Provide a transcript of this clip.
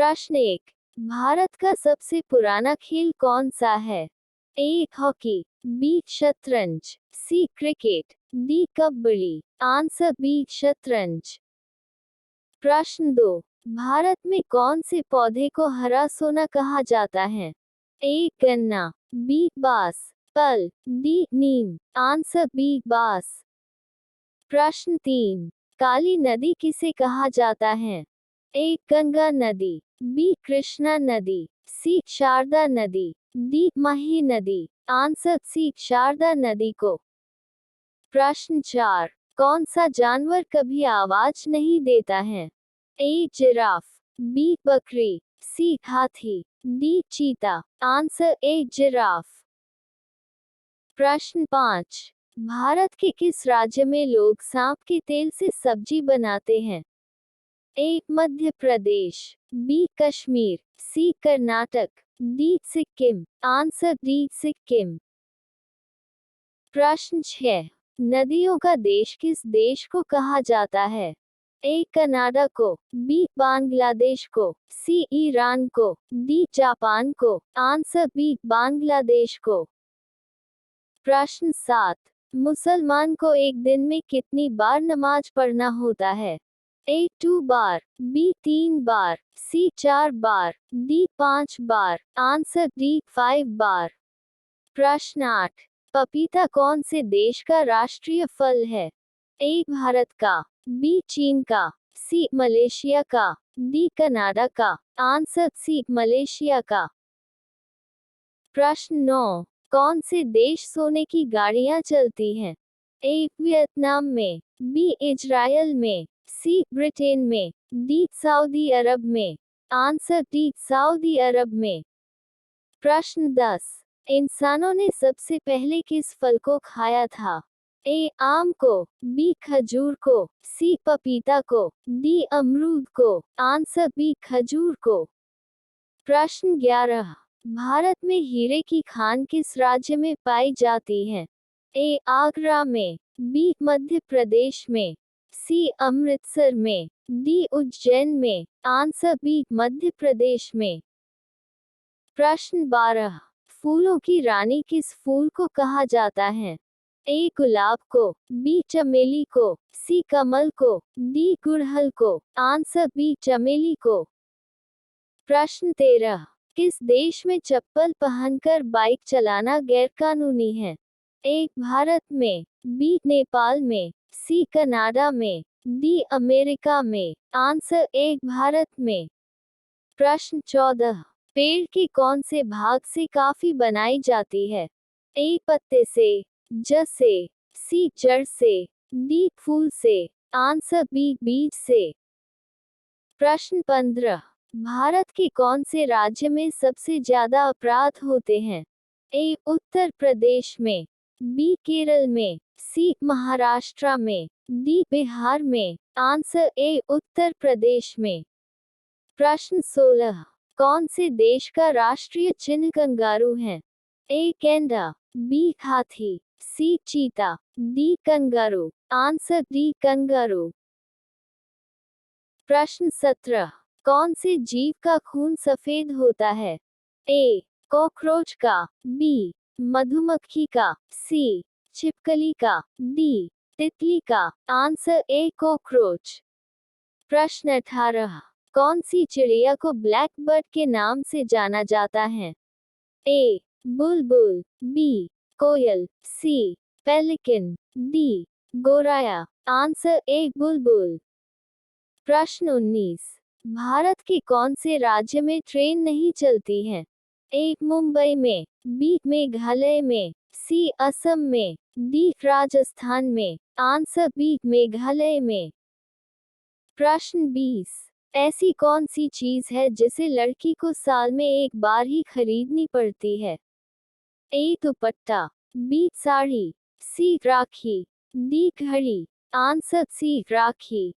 प्रश्न 1। भारत का सबसे पुराना खेल कौन सा है? ए हॉकी, बी शतरंज, C cricket, D kabaddi. Answer B शतरंज। प्रश्न 2। भारत में कौन से पौधे को हरा सोना कहा जाता है? ए गन्ना, बी बांस, पल, डी नीम। आंसर बी बांस। प्रश्न 3। काली नदी किसे कहा जाता है? ए गंगा नदी, बी कृष्णा नदी, सी शारदा नदी, डी मही नदी। आंसर सी शारदा नदी को। प्रश्न 4। कौन सा जानवर कभी आवाज नहीं देता है? ए जिराफ, बी बकरी, सी हाथी, डी चीता। Answer A giraffe. प्रश्न 5। भारत के किस राज्य में लोग सांप के तेल से सब्जी बनाते हैं? A Madhya Pradesh, B Kashmir, C Karnataka, D Sikkim. Answer D Sikkim. प्रश्न 6। नदियों का देश किस देश को कहा जाता है? ए कनाडा को, बी बांग्लादेश को, सी ईरान को, डी जापान को। आंसर बी बांग्लादेश को। प्रश्न 7। मुसलमान को एक दिन में कितनी बार नमाज पढ़ना होता है? ए 2 बार, बी 3 बार, सी 4 बार, डी 5 बार। आंसर डी 5 बार। प्रश्न 8। पपीता कौन से देश का राष्ट्रीय फल है? ए भारत का, बी चीन का, सी मलेशिया का, डी कनाडा का। आंसर सी मलेशिया का। प्रश्न 9। कौन से देश सोने की गाड़ियां चलती हैं? ए वियतनाम में, बी इजरायल में, सी ब्रिटेन में, डी सऊदी अरब में। आंसर डी सऊदी अरब में। प्रश्न 10। इंसानों ने सबसे पहले किस फल को खाया था? ए आम को, बी खजूर को, सी पपीता को, डी अमरूद को। आंसर बी खजूर को। प्रश्न 11। भारत में हीरे की खान किस राज्य में पाई जाती है? ए आगरा में, बी मध्य प्रदेश में, सी अमृतसर में, डी उज्जैन में। आंसर बी मध्य प्रदेश में। प्रश्न 12। फूलों की रानी किस फूल को कहा जाता है? ए गुलाब को, बी चमेली को, सी कमल को, डी गुड़हल को। आंसर बी चमेली को। प्रश्न 13। किस देश में चप्पल पहनकर बाइक चलाना गैरकानूनी है? ए भारत में, बी नेपाल में, सी कनाडा में, डी अमेरिका में। आंसर ए भारत में। प्रश्न 14। पेड़ के कौन से भाग से काफी बनाई जाती है? ए पत्ते से, जड़ से, सी जड़ से, डी फूल से। आंसर बी बीज से। प्रश्न 15। भारत के कौन से राज्य में सबसे ज्यादा अपराध होते हैं? ए उत्तर प्रदेश में, बी केरल में, सी महाराष्ट्र में, डी बिहार में। आंसर ए उत्तर प्रदेश में। प्रश्न 16। कौन से देश का राष्ट्रीय चिन्ह कंगारू है? ए गेंडा, बी हाथी, सी चीता, D kangaroo. Answer D kangaroo. प्रश्न 17। कौन से जीव का खून सफेद होता है? ए कॉकरोच का, बी मधुमक्खी का, सी छिपकली का, डी तितली का। Answer A cockroach. प्रश्न 18। कौन सी चिड़िया को ब्लैक बर्ड के नाम से जाना जाता है? ए बुलबुल, बी कोयल, सी पेलिकन, डी गोराया। आंसर ए बुलबुल। प्रश्न 19। भारत के कौन से राज्य में ट्रेन नहीं चलती है? ए मुंबई में, बी मेघालय में, सी असम में, डी राजस्थान में। आंसर बी मेघालय में। प्रश्न 20। ऐसी कौन सी चीज है जिसे लड़की को साल में एक बार ही खरीदनी पड़ती है? ए दुपट्टा, बी साड़ी, सी राखी, डी घड़ी। आंसर सी राखी।